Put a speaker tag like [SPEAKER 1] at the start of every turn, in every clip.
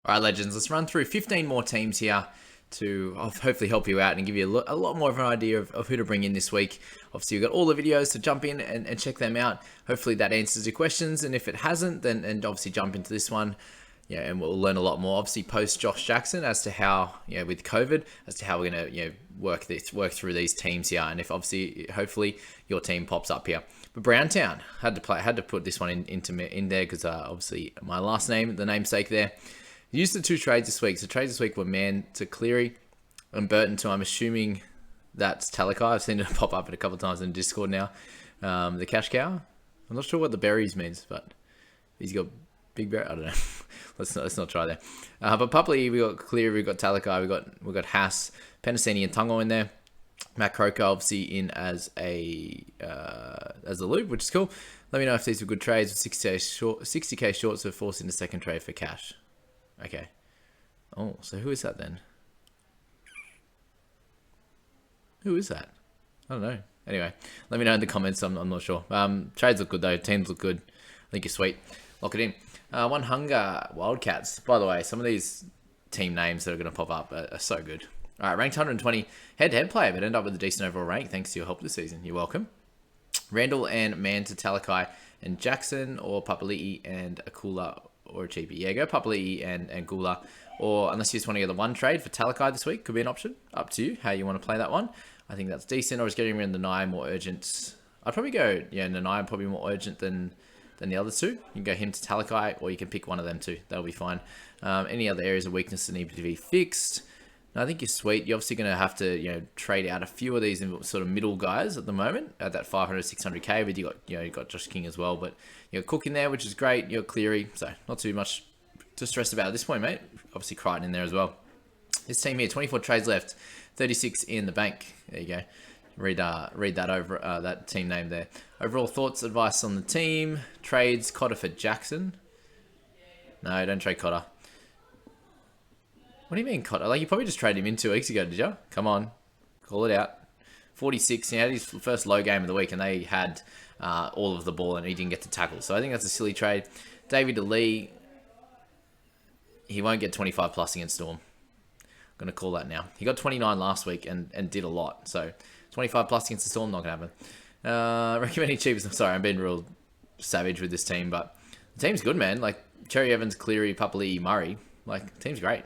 [SPEAKER 1] All right, legends, let's run through 15 more teams here to hopefully help you out and give you a lot more of an idea of who to bring in this week. Obviously, you've got all the videos to jump in and check them out. Hopefully that answers your questions, and if it hasn't, then obviously jump into this one. Yeah, and we'll learn a lot more. Obviously, post Josh Jackson as to how, with COVID, as to how we're gonna, work through these teams here, and if obviously, hopefully, your team pops up here. But Browntown had to put this one in there because obviously my last name, the namesake there. Used the two trades this week. So trades this week were Mann to Cleary and Burton to, I'm assuming that's Talakai. I've seen it pop up a couple of times in Discord now. The cash cow. I'm not sure what the berries means, but he's got big berry. I don't know. let's not try there. But Pupley, we got Cleary, we got Talakai, we got Haas, Penasini and Tungo in there. Matt Croker obviously in as a loop, which is cool. Let me know if these were good trades. 60k short, so forcing the second trade for cash. Okay. Oh, so who is that then? Who is that? I don't know. Anyway, let me know in the comments. I'm not sure. Trades look good though. Teams look good. I think you're sweet. Lock it in. One Hunger Wildcats. By the way, some of these team names that are going to pop up are so good. All right, ranked 120 head-to-head player, but end up with a decent overall rank thanks to your help this season. You're welcome. Randall and Mann to Talakai and Jackson, or Papali'i and Akula or a cheapie. Yeah, go Papali'i and Gula. Or unless you just want to get the one trade for Talakai this week, could be an option. Up to you how you want to play that one. I think that's decent. Or is getting rid of Nanai more urgent? I'd probably go, Nanai probably more urgent than the other two. You can go him to Talakai, or you can pick one of them too. That'll be fine. Any other areas of weakness that need to be fixed? No, I think you're sweet. You're obviously going to have to, trade out a few of these sort of middle guys at the moment at that 500, 600k. But you got Josh King as well. But you got Cook in there, which is great. You got Cleary, so not too much to stress about at this point, mate. Obviously Crichton in there as well. This team here, 24 trades left, 36 in the bank. There you go. Read that over that team name there. Overall thoughts, advice on the team. Trades Cotter for Jackson. No, don't trade Cotter. What do you mean, Cotter? Like, you probably just traded him in 2 weeks ago, did you? Come on. Call it out. 46. He had his first low game of the week, and they had all of the ball, and he didn't get to tackle. So I think that's a silly trade. David Lee, he won't get 25 plus against Storm. I'm going to call that now. He got 29 last week and did a lot. So 25 plus against the Storm, not going to happen. Recommending cheapest. Sorry, I'm being real savage with this team, but the team's good, man. Like, Cherry Evans, Cleary, Papali'i, Murray. Like, the team's great.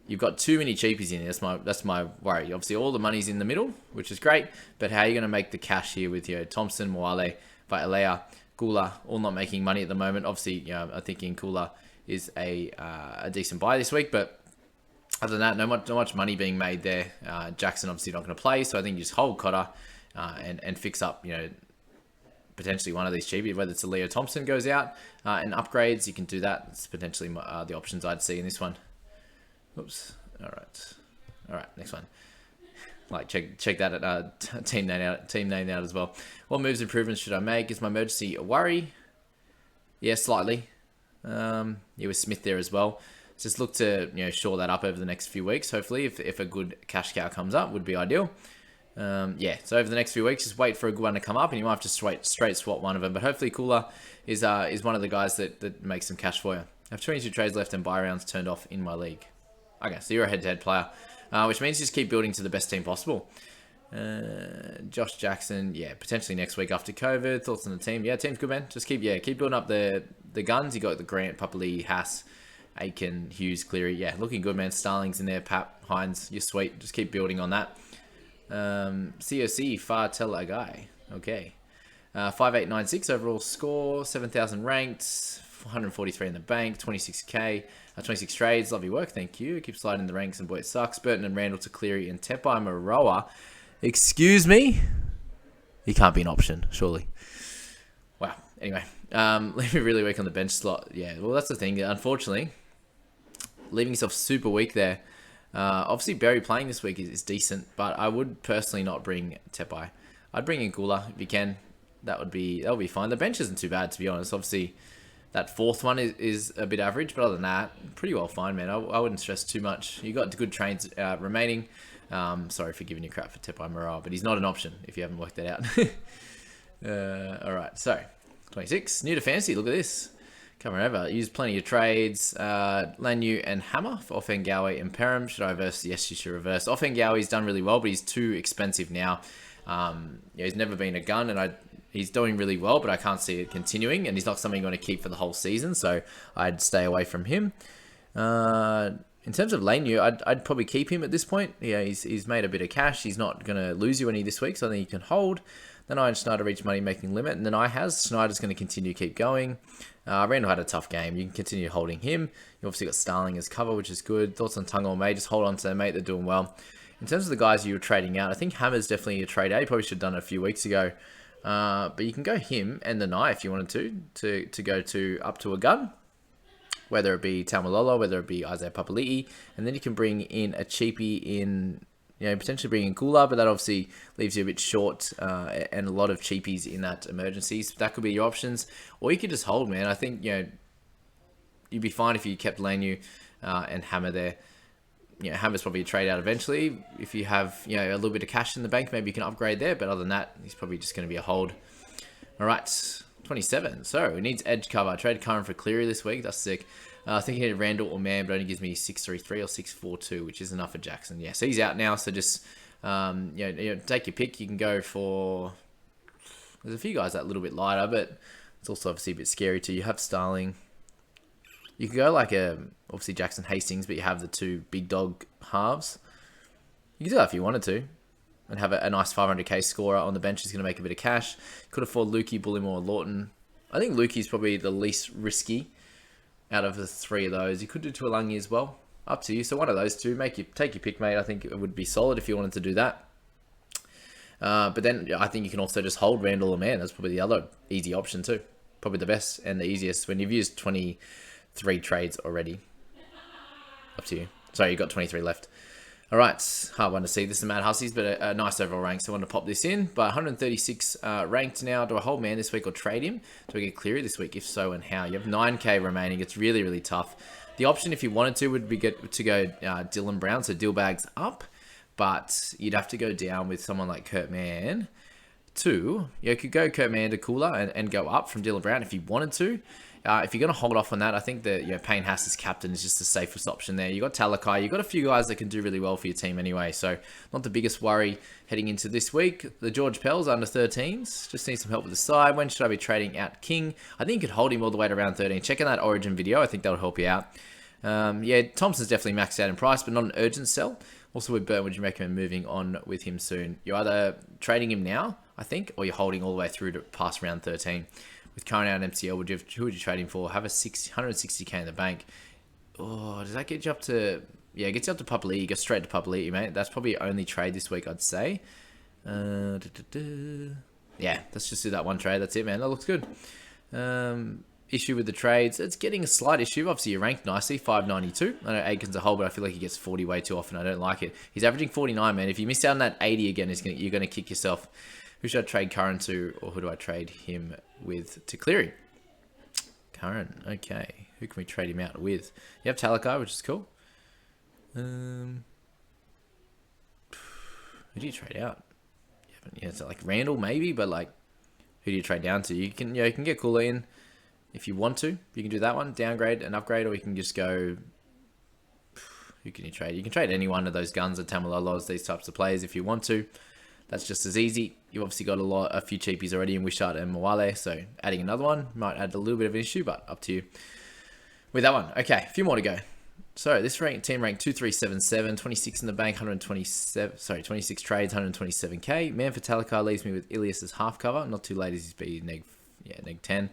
[SPEAKER 1] You've got too many cheapies in here. That's my worry. Obviously, all the money's in the middle, which is great. But how are you going to make the cash here with Thompson, Moale, Vailea, Gula, all not making money at the moment? Obviously, I'm thinking Gula is a decent buy this week. But other than that, not much money being made there. Jackson obviously not going to play, so I think you just hold Cotter and fix up, potentially one of these cheapies. Whether it's a Leo Thompson goes out and upgrades, you can do that. It's potentially the options I'd see in this one. Oops. All right. Next one. Like, check that at team name out as well. What moves improvements should I make? Is my emergency a worry? Yeah, slightly. With Smith there as well. Just look to shore that up over the next few weeks. Hopefully, if a good cash cow comes up, would be ideal. So over the next few weeks, just wait for a good one to come up, and you might have to straight swap one of them. But hopefully, Cooler is one of the guys that makes some cash for you. I have 22 trades left and buy rounds turned off in my league. Okay, so you're a head-to-head player, which means you just keep building to the best team possible. Josh Jackson, potentially next week after COVID. Thoughts on the team? Yeah, team's good, man. Just keep building up the guns. You got the Grant, Papali'i, Haas, Aiken, Hughes, Cleary. Yeah, looking good, man. Starling's in there. Pap, Hines, you're sweet. Just keep building on that. COC, Far Guy. Okay. 5896 overall score, 7,000 ranked, 143 in the bank, 26k, 26 trades. Lovely work, thank you. Keep sliding the ranks, and boy, it sucks. Burton and Randall to Cleary and Tepai Maroa. Excuse me? He can't be an option, surely. Wow. Anyway, leave me really weak on the bench slot. Yeah, well, that's the thing. Unfortunately, leaving yourself super weak there. Obviously, Berry playing this week is decent, but I would personally not bring Tepai. I'd bring in Gula if you can. That would be fine. The bench isn't too bad, to be honest. Obviously, that fourth one is a bit average, but other than that, pretty well fine, man. I wouldn't stress too much. You got good trains remaining. Sorry for giving you crap for Tepai Morale, but he's not an option if you haven't worked that out. All right, so 26, new to fantasy. Look at this. Come over. Used plenty of trades. Lanu and Hammer for Offengawi and Perham. Should I reverse? Yes, you should reverse. Offengawi's done really well, but he's too expensive now. He's never been a gun, and he's doing really well, but I can't see it continuing, and he's not something you're going to keep for the whole season, so I'd stay away from him. In terms of Lanu, I'd probably keep him at this point. Yeah, he's made a bit of cash. He's not going to lose you any this week, so I think you can hold. Then Iron Schneider reached money making limit, and then Schneider's going to continue to keep going. Randall had a tough game. You can continue holding him. You obviously got Starling as cover, which is good. Thoughts on Tungo May? Just hold on to them, mate. They're doing well. In terms of the guys you were trading out, I think Hammer's definitely a trade out. You probably should have done it a few weeks ago. But you can go him and the Nye if you wanted to go to up to a gun. Whether it be Tamalolo, whether it be Isaiah Papali'i. And then you can bring in a cheapie in... potentially bring in Kula, but that obviously leaves you a bit short and a lot of cheapies in that emergencies. That could be your options. Or you could just hold, man. I think, you'd be fine if you kept Lanu and Hammer there. Hammer's probably a trade out eventually. If you have, a little bit of cash in the bank, maybe you can upgrade there. But other than that, he's probably just going to be a hold. All right, 27. So, he needs edge cover. I traded Curran for Cleary this week. That's sick. I think he had Randall or Man, but only gives me 633 or 642, which is enough for Jackson. Yeah, so he's out now. So just, take your pick. You can go for... There's a few guys that are a little bit lighter, but it's also obviously a bit scary too. You have Starling. You could go like obviously Jackson Hastings, but you have the two big dog halves. You could do that if you wanted to. And have a nice 500k scorer on the bench who's going to make a bit of cash. Could afford Lukey, Bullimore, or Lawton. I think Lukey's probably the least risky out of the three of those. You could do Tuolangi as well. Up to you. So one of those two. Take your pick, mate. I think it would be solid if you wanted to do that. But then I think you can also just hold Randall or Man. That's probably the other easy option too. Probably the best and the easiest when you've used 23 trades already. Up to you. Sorry, you've got 23 left. All right, hard one to see. This is Matt Hussey's, but a nice overall rank, so I want to pop this in. But 136 ranked now. Do I hold Man this week or trade him? Do I get Cleary this week? If so, and how? You have 9k remaining. It's really, really tough. The option, if you wanted to, would be to go Dylan Brown, so Dillbag's up. But you'd have to go down with someone like Kurt Mann. You could go Kurt Mann to Kula and go up from Dylan Brown if you wanted to. If you're going to hold off on that, I think that Payne Haas as captain is just the safest option there. You've got Talakai. You've got a few guys that can do really well for your team anyway. So not the biggest worry heading into this week. The George Pells under 13s. Just need some help with the side. When should I be trading out King? I think you could hold him all the way to around 13. Check out that Origin video. I think that'll help you out. Thompson's definitely maxed out in price, but not an urgent sell. Also with Burn, would you recommend moving on with him soon? You're either trading him now, I think, or you're holding all the way through to past round 13. With current out MCL, who would you trade him for? Have a 160k in the bank. Oh, does that get you up to... Yeah, it gets you up to Papali'i. Go straight to Papali'i, mate. That's probably your only trade this week, I'd say. Yeah, let's just do that one trade. That's it, man. That looks good. Issue with the trades. It's getting a slight issue. Obviously, you ranked nicely, 592. I know Aiken's a hole, but I feel like he gets 40 way too often. I don't like it. He's averaging 49, man. If you miss out on that 80 again, you're going to kick yourself. Who should I trade Curran to, or who do I trade him with to Cleary? Curran, okay. Who can we trade him out with? You have Talakai, which is cool. Who do you trade out? It's like Randall maybe, but like, who do you trade down to? You can get Kula in if you want to. You can do that one, downgrade and upgrade, or you can just go. Who can you trade? You can trade any one of those guns at Tamalolos, these types of players if you want to. That's just as easy. You've obviously got a few cheapies already in Wishart and Mwale, so adding another one might add a little bit of an issue, but up to you with that one. Okay, a few more to go. So this team ranked 2377, 26 in the bank, 26 trades, 127k. Man for Talakai leaves me with Ilias as half cover. Not too late as he's be neg 10.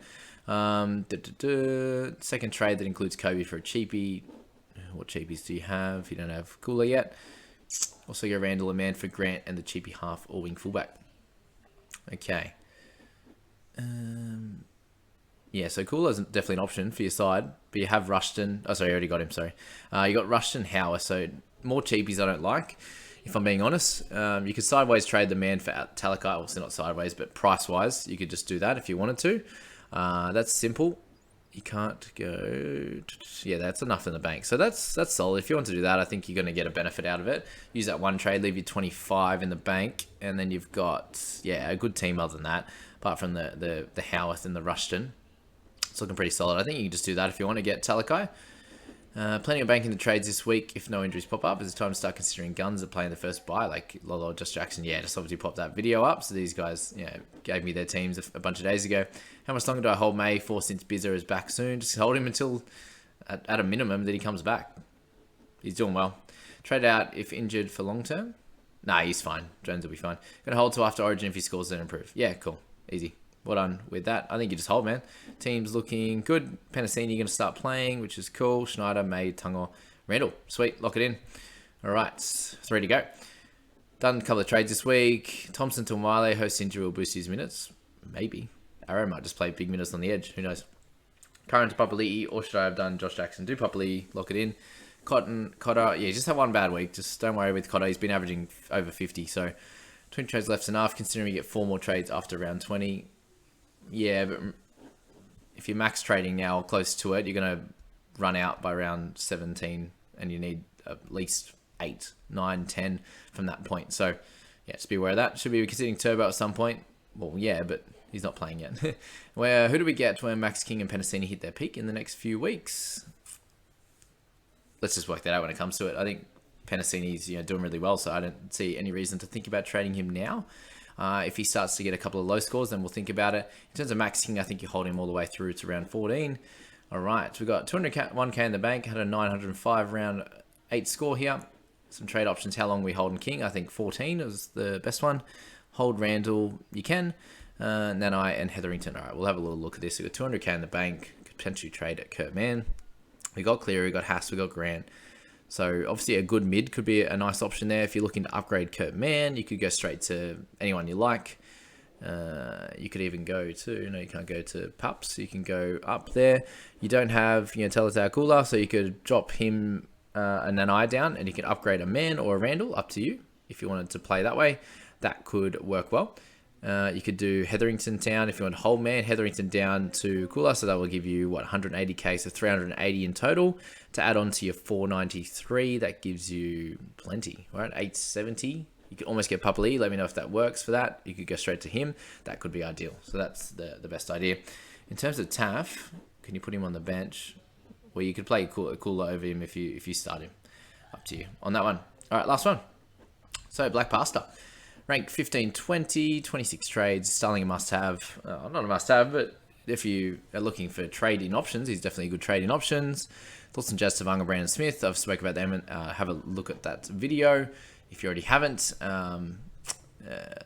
[SPEAKER 1] Second trade that includes Kobe for a cheapie. What cheapies do you have? You don't have Kula yet. Also go Randall and Man for Grant and the cheapie half or wing fullback. Okay. So Kula is definitely an option for your side, but you have Rushton. Oh, sorry, I already got him, sorry. You got Rushton, Hauer, so more cheapies I don't like, if I'm being honest. You could sideways trade the Man for Talakai, obviously not sideways, but price-wise, you could just do that if you wanted to. That's simple. You can't go... Yeah, that's enough in the bank. So that's solid. If you want to do that, I think you're going to get a benefit out of it. Use that one trade, leave you 25 in the bank, and then you've got, a good team other than that, apart from the Howarth and the Rushton. it's looking pretty solid. I think you can just do that if you want to get Talakai. Planning on banking the trades this week if no injuries pop up. Is it time to start considering guns that play in the first buy, like Lolo, Josh Jackson? Yeah, just obviously popped that video up. So these guys, gave me their teams a bunch of days ago. How much longer do I hold May for since Bizza is back soon? Just hold him until, at a minimum, that he comes back. He's doing well. Trade out if injured for long term. Nah, he's fine. Jones will be fine. Gonna hold till after Origin if he scores then improve. Yeah, cool. Easy. Well done with that. I think you just hold, man. Team's looking good. Penasini going to start playing, which is cool. Schneider, May, Tungo, Randall. Sweet. Lock it in. All right. 3 to go. Done a couple of trades this week. Thompson to Miley. Host injury will boost his minutes. Maybe. Arrow might just play big minutes on the edge. Who knows? Current to Papali'i. Or should I have done Josh Jackson? Do Papali'i. Lock it in. Cotter. Yeah, just had one bad week. Just don't worry with Cotter. He's been averaging over 50. So 20 trades left's enough, considering you get 4 more trades after round 20. Yeah, but if you're max trading now close to it, you're going to run out by round 17 and you need at least 8, 9, 10 from that point. So, yeah, just be aware of that. Should be considering Turbo at some point. Well, yeah, but he's not playing yet. Who do we get when Max King and Penasini hit their peak in the next few weeks? Let's just work that out when it comes to it. I think Penasini's doing really well, so I don't see any reason to think about trading him now. If he starts to get a couple of low scores, then we'll think about it. In terms of Max King, I think you hold him all the way through to round 14. All right, so we've got 201k in the bank, had a 905 round 8 score here. Some trade options, how long we hold in King. I think 14 is the best one. Hold Randall, you can. Nanai and Hetherington. All right, we'll have a little look at this. We've got 200k in the bank, could potentially trade at Kurt Mann. We got Cleary, we got Haas, we got Grant. So obviously a good mid could be a nice option there. If you're looking to upgrade Kurt Mann, you could go straight to anyone you like. You could even go to, you can't go to Pups. You can go up there. You don't have, Teletau Kula, so you could drop him and Nanai down and you can upgrade a Man or a Randall, up to you. If you wanted to play that way, that could work well. You could do Hetherington down if you want to hold Man, Hetherington down to Kula, so that will give you 180k, so 380 in total to add on to your 493. That gives you plenty, right? 870. You could almost get Papali. Let me know if that works for that. You could go straight to him. That could be ideal. So that's the best idea. In terms of Taff, can you put him on the bench? Well, you could play Kula over him if you start him. Up to you on that one. All right, last one. So Black Pasta. Rank 15, 20, 26 trades. Starling a must-have. Not a must-have, but if you are looking for trade-in options, he's definitely good trade-in options. Thoughts on Jazz Tavanga, Brandon Smith. I've spoken about them. Have a look at that video if you already haven't. I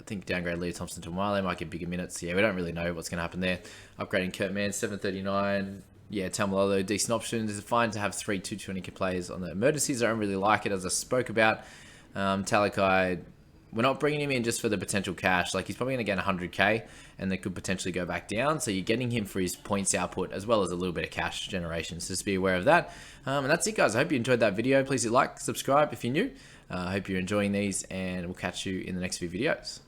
[SPEAKER 1] think downgrade Lee Thompson to Miley might get bigger minutes. Yeah, we don't really know what's going to happen there. Upgrading Kurt Mann, 739. Yeah, Tamalolo, decent options. It's fine to have 3 220k players on the emergencies. I don't really like it, as I spoke about. Talakai, we're not bringing him in just for the potential cash. Like, he's probably going to get 100k and they could potentially go back down. So you're getting him for his points output as well as a little bit of cash generation. So just be aware of that. And that's it, guys. I hope you enjoyed that video. Please hit like, subscribe if you're new. I hope you're enjoying these, and we'll catch you in the next few videos.